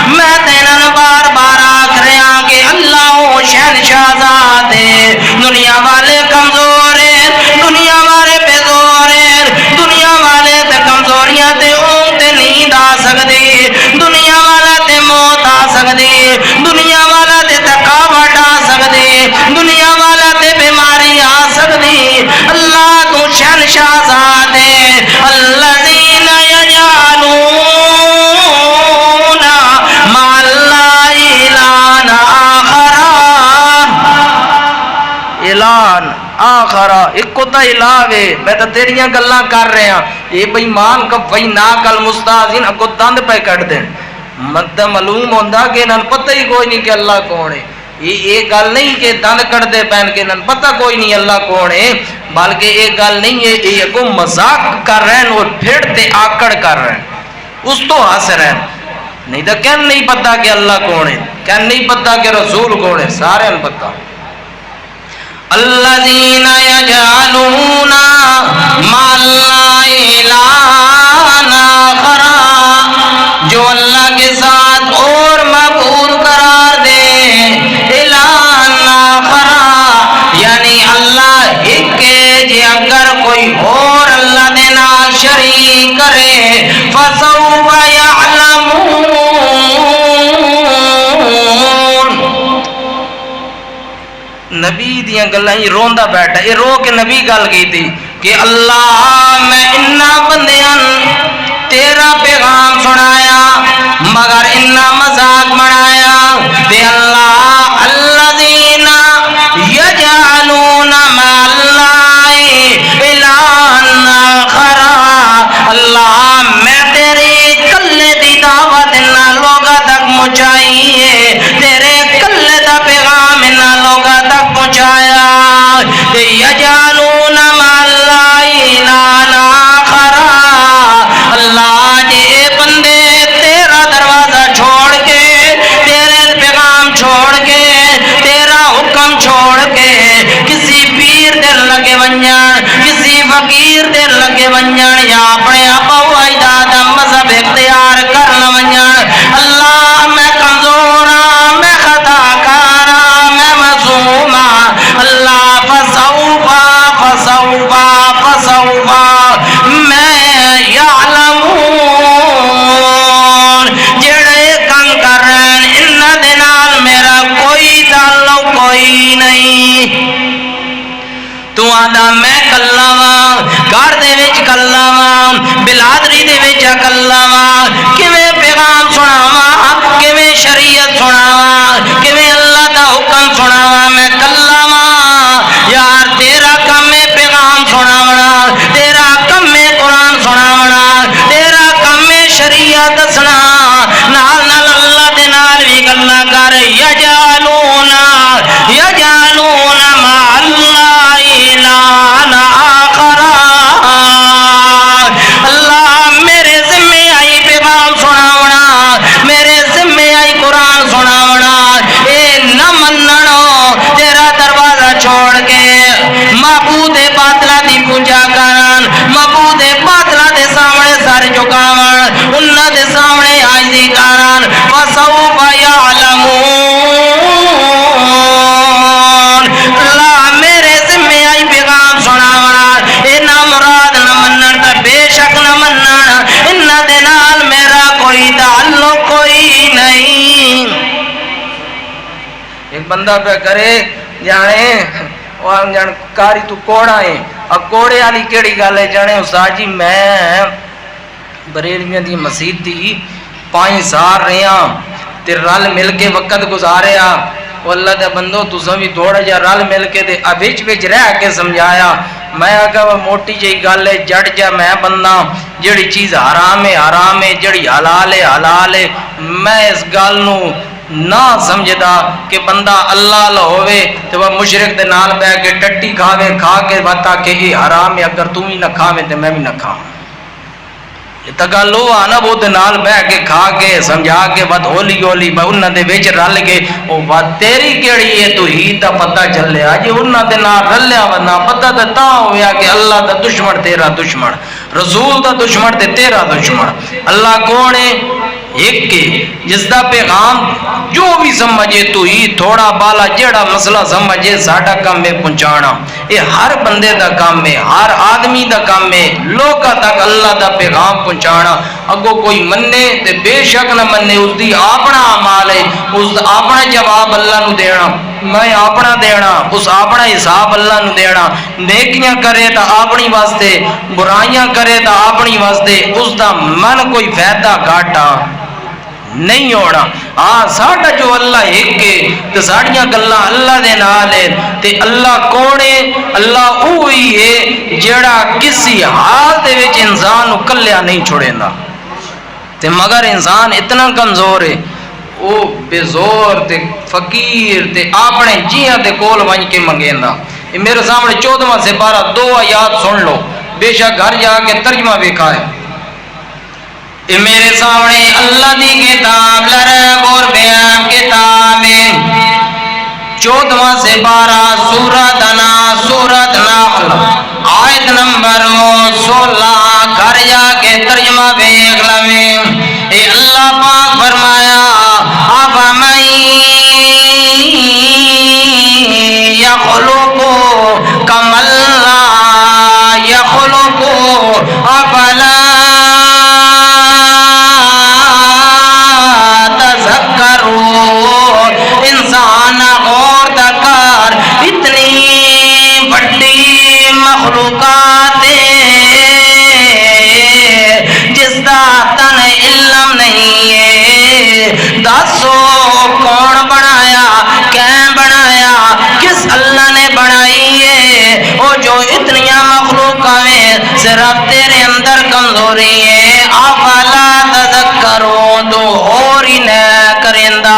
A: میں تینن بار بار آکھ رہا کہ اللہ وہ شہنشاہ ذات ہے دنیا والے کمزور ہیں دنیا والے بے زور ہیں دنیا والے تے کمزوریاں تے اون تے نیند آ سکدی دنیا والا تے موت آ سکدی دنیا والا تے تھکاوٹ آ سکدی دنیا والا تے بیماری آ سکدی اللہ تو شہنشاہ ذات ہے الذین یجعلون آخرا، ایک کتا علاوے میں تو تیریاں گلاں کر رہے ہیں، یہ بےمان کفئی ناک المستاذین اگو دند پہ کٹ دیں، مطلب معلوم ہوندہ کہ انہاں پتہ ہی کوئی نہیں کہ اللہ کون ہے۔ یہ گل نہیں کہ دند کٹ دے پہن کے انہاں پتہ کوئی نہیں اللہ کون ہے، بلکہ یہ گل نہیں ہے، یہ کو مذاق کر رہے ہیں اور پھر تے آکڑ کر رہے ہیں، اس تو ہنس رہے ہیں۔ نہیں تو کہن نہیں پتا کہ اللہ کون ہے، کہن نہیں پتا کہ رسول کون ہے، سارے ان پتا۔ الذین یجعلون مع اللہ الہا آخر، جو اللہ کے ساتھ اور معبود قرار دے، الہا آخر یعنی اللہ ایک ہے، جے اگر کوئی اور اللہ دے نال شریک کرے، فسوف یعلمون، نبی دیاں گلاں ہی روندا بیٹھا، یہ رو کے نبی گل کی تھی کہ اللہ میں انہاں بندیاں تیرا پیغام سنایا مگر انہاں مذاق بنایا، تے اللہ الذین یجعلون مع اللہ الہا آخر، اللہ میں تیرے کلے دی دعوت انہاں لوگاں تک پہنچائی ہے، تیرے کلے دا پیغام انہاں لوگاں تک پہنچایا، تے یجعلون مع اللہ الہا آخر، اللہ جے بندے تیرا دروازہ چھوڑ کے، تیرے پیغام چھوڑ کے، تیرا حکم چھوڑ کے کسی پیر دے لگے ونجن، کسی فقیر دے لگے ونجن، یا اپنے آبا و اجداد دا مذہب اختیار کرنا ونجن، اللہ میں کمزور ہاں، میں خطا کار ہاں، میں معصوم ہاں، اللہ فسوف میں یعلمون، جڑے کم کر رہے ہیں انہاں دے نال میرا کوئی تعلق کوئی نہیں۔ تو آدھا میں کلا واں، گھر دے وچ کلا واں، بلادری دے وچ کلا واں، کیویں پیغام سناواں، کیویں شریعت سناواں، کیویں اللہ دا حکم سناواں، میں کلا واں، یار تیرا کم ہے پیغام سناونا، تیرا کم ہے قرآن سناونا، تیرا کم ہے شریعت دسنا، نال نال اللہ دے نال بھی گلاں کر، یجعلون مع اللہ الہا آخر، اللہ میرے ذمہ آئی پیغام سناونا، میرے ذمہ آئی قرآن سناونا، اے نہ مننو تیرا دروازہ چھوڑ کے معبود باطلہ دی پوجا کرن، معبود باطلہ دے سامنے سر جھکاون، انہاں دے سامنے عاجزی کرن، فسوف یعلمون، اللہ میرے ذمہ آئی پیغام سناونا، اے نہ مراد نہ منن تے بے شک نہ منن، انہاں دے نال میرا کوئی تعلق کوئی نہیں۔ ایک بندہ پہ کرے جانے جان کاری تو کوڑا ہے، اب کوڑے والی کیڑی گل ہے، جانے استاد جی میں بریلویاں دی مسجد دی 5 سال رہا تے رل مل کے وقت گزاریا، اللہ دے بندو تساں بھی تھوڑا جا رل مل کے تے وچ وچ رہ کے سمجھایا، میں آگا موٹی جی گل ہے، جڑ جا میں بندہ جڑی چیز حرام ہے، جڑی حلال ہے، میں اس گل نو نہ سمجھدا کہ بندہ اللہ لو ہوئے تو وہ مشرک دے نال بہ کے ٹٹی کھاوے، کھا کے بتا کہ یہ حرام ہے، اگر تم ہی نہ کھاوے تو میں بھی نہ کھاواں، یہ تگل ہو آنا وہ دے نال بہ کے کھا کے سمجھا کے بات ہولی ہولی انہاں دے وچ رل کے او بات تیری کیڑی ہے تو ہی تا پتہ چلے اج انہاں دے نال رلیا ورنہ پتہ تے تا ہویا کہ اللہ دا دشمن تیرا دشمن، رسول دا دشمن تے تیرا دشمن، اللہ کون ہے؟ ایک کے جس دا پیغام جو بھی سمجھے تو ہی تھوڑا بالا جیڑا مسئلہ سمجھے ساڈا کام ہے پہنچانا، یہ ہر بندے دا کام ہے، ہر آدمی دا کام ہے لوکاں تک اللہ دا پیغام پہنچانا، اگو کوئی منے تے بے شک نہ منے اس دی اپنا اعمال ہے، اس دا اپنا جواب اللہ نو دینا، میں اپنا دینا، اس اپنا حساب اللہ نو دینا، نیکیاں کرے تا اپنی واسطے، برائیاں کرے تا اپنی واسطے، اس دا من کوئی فائدہ گھاٹا نہیں ہونا. ہاں ساڈا جو اللہ ایک ہے تے ساڈیاں گلاں اللہ دے نال ہے تے اللہ کون ہے؟ اللہ وہی ہے جیڑا کسی حال دے وچ انسان نو کلیا نہیں چھوڑیندا. تے مگر انسان اتنا کمزور ہے وہ بے زور تے فقیر تے اپنے جیاں دے کول ونج کے منگیندا. میرے سامنے 14واں سے 12 دو آیات سن لو، بے شک گھر جا کے ترجمہ ویکھا ہے. میرے سامنے اللہ دی کتاب لرب اور بیان کتاب ہے. 14واں سے 12 سورۃ نحل آیت نمبر 16. گھر جا کے ترجمہ ویکھ لویں. اے اللہ پاک فرمایا افمن یخلق کمن لا یخلق افلا تذکرون. انسان غور کر اتنی بڑی مخلوقات جس دا تن علم نہیں ہے. دسو کون بنایا، کیوں بنایا، کس اللہ نے بنائی ہے؟ وہ جو اتنی مخلوقات میں صرف تیرے اندر کمزوری ہے. افلا تذکرون، تو اور ہی نہ کریندا.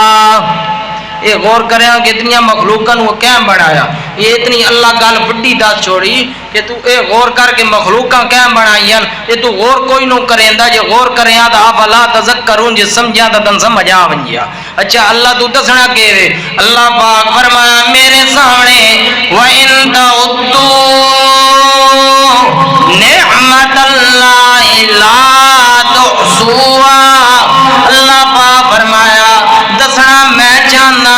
A: یہ غور کریں کہ اتنی مخلوقاں نو کیوں بنایا. یہ اتنی اللہ گل بڑی دس چھوڑی کہ تو اے غور کر کے مخلوقاں کیوں بنائیاں. یہ تو غور کوئی نو کریندا. جے غور کریاں تو افلا تذکرون جے سمجھا تو تن سمجھ آ ونجیا. اچھا اللہ تو دسنا کہ اللہ پاک فرمایا میرے سامنے وَإِن تَعُدُّوا نِعْمَتَ اللَّهِ لَا تُحْصُوهَا. اللہ پاک فرمایا دسنا میں چاہنا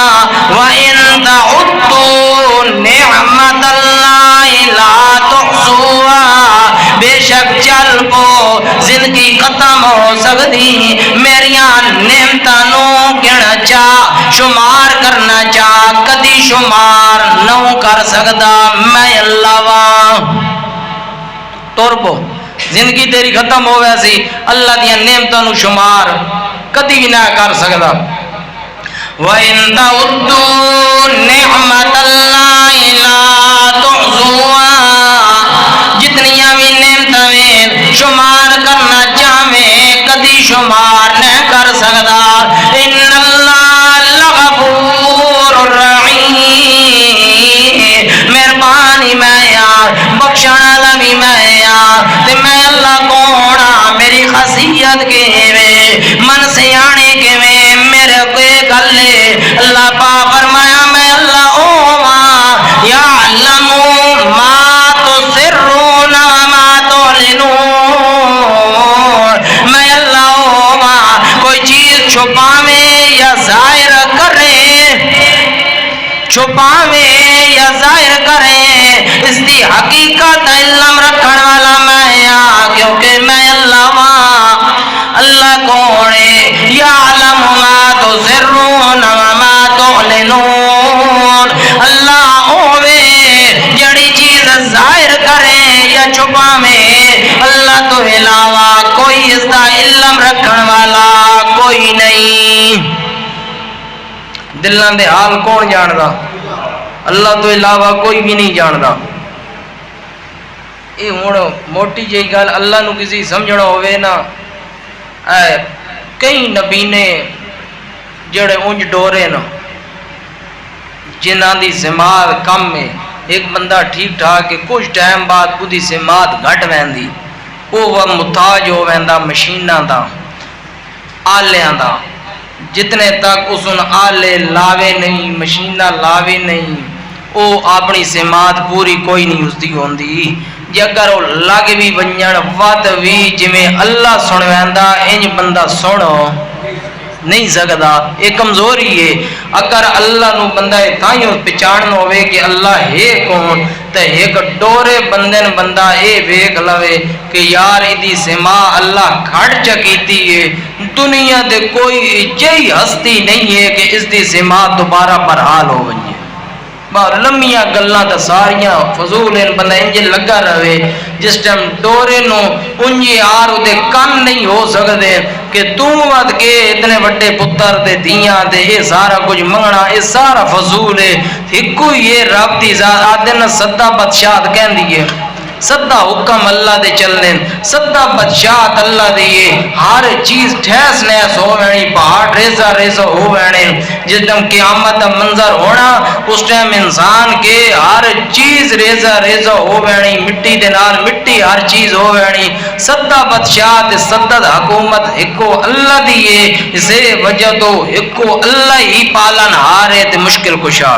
A: وَإِن تَعُدُّوا نِعْمَتَ اللَّهِ لَا تُحْصُوهَا. بے شک چل کو زندگی ختم ہو سکتی، میریاں نعمتاں نو گن چا شمار کرنا چاہ کدی شمار نہ کر سکتا. میں اللہ وا ٹر پو زندگی تیری ختم ہو ویسی اللہ دیا نعمتاں نو شمار کدی بھی نہ کر سکتا. وَإِن تَعُدُّوا نِعْمَتَ اللَّهِ لَا تُحْصُوهَا. جتنیاں بھی نعمتیں شمار کرنا چاہے کدی شمار نہ کر سکتا. ان اللہ لغفور رحیم، مہربانی میں یار بخشن والا بھی میں یار. تے میں اللہ کون ہاں، میری خاصیت کیویں، من سیانے کیویں، میرے کوئی گل ہے. اللہ پاک فرمایا میں اللہ اوواں یعلم ما تسرون وما تعلنون. میں اللہ اوواں کوئی چیز چھپاویں یا ظاہر کرے، چھپاویں یا ظاہر کریں، اس دی حقیقت علم رکھن والا میں ہاں، کیونکہ میں اللہ ہاں. اللہ کون ہے؟ یعلم ما تسرون وما تعلنون. اللہ ہوے جڑی چیز ظاہر کرے یا چھپاویں، اللہ تو علاوہ کوئی اس دا علم رکھن والا کوئی نہیں. دلاں دے حال کون جاندا؟ اللہ تو علاوہ کوئی بھی نہیں جاندا. یہ ہوں موٹی جی گل اللہ نو کسی سمجھنا ہوئے نا، کئی نبی نے جڑے اونج ڈورے نا جنہاں دی سماعت کم ہے. ایک بندہ ٹھیک ٹھاک کہ کچھ ٹائم بعد اودی سماعت گھٹ ویندی، وہ محتاج ہو ویندا مشیناں دا، آلیاں دا. جتنے تک اس ان آلے لاوے نہیں، مشینہ لاوے نہیں، وہ اپنی سماعت پوری کوئی نہیں اس دی ہوندی. جے اگر وہ لگ بھی ونجن ود بھی جویں اللہ سن ویندا انج بندہ سنو نہیں سکدا. یہ کمزوری ہے. اگر اللہ نو بندہ تائیں پہچان ہوے کہ اللہ ہے کون، تے ایک ڈورے بندے بندہ اے ویکھ لوے کہ یار ایدی سما اللہ گھٹ چکیتی ہے. دنیا دے کوئی جئی ہستی نہیں ہے کہ اس دی سما دوبارہ برحال ہو ونجے. بہت لمبیاں گلاں تے ساریاں فضول ہیں، بندہ انج لگا رہے جس ٹائم ڈورے نو انجی آر دے کن نہیں ہو سکدے کہ تو ود کے اتنے بڑے پتر تے دیاں تے یہ سارا کچھ منگنا، یہ سارا فضول ہے۔ ایکو یہ رب دی ذات آدن سدا بادشاہت کہندی ہے، سدا حکم اللہ دے چلنے، سدا بادشاہت اللہ دیے، ہر چیز ٹھیس نیس ہو وینی، پہاڑ ریزہ ریزہ ہو وینے، جس ٹائم قیامت دا منظر ہونا اس ٹائم انسان کے ہر چیز ریزہ ریزہ ہو وینی، مٹی دے نال مٹی ہر چیز ہو وینی۔ سدا بادشاہت سدا حکومت ایکو اللہ دیے، اسے وجہ تو ایکو اللہ ہی پالن ہارے تے مشکل کشا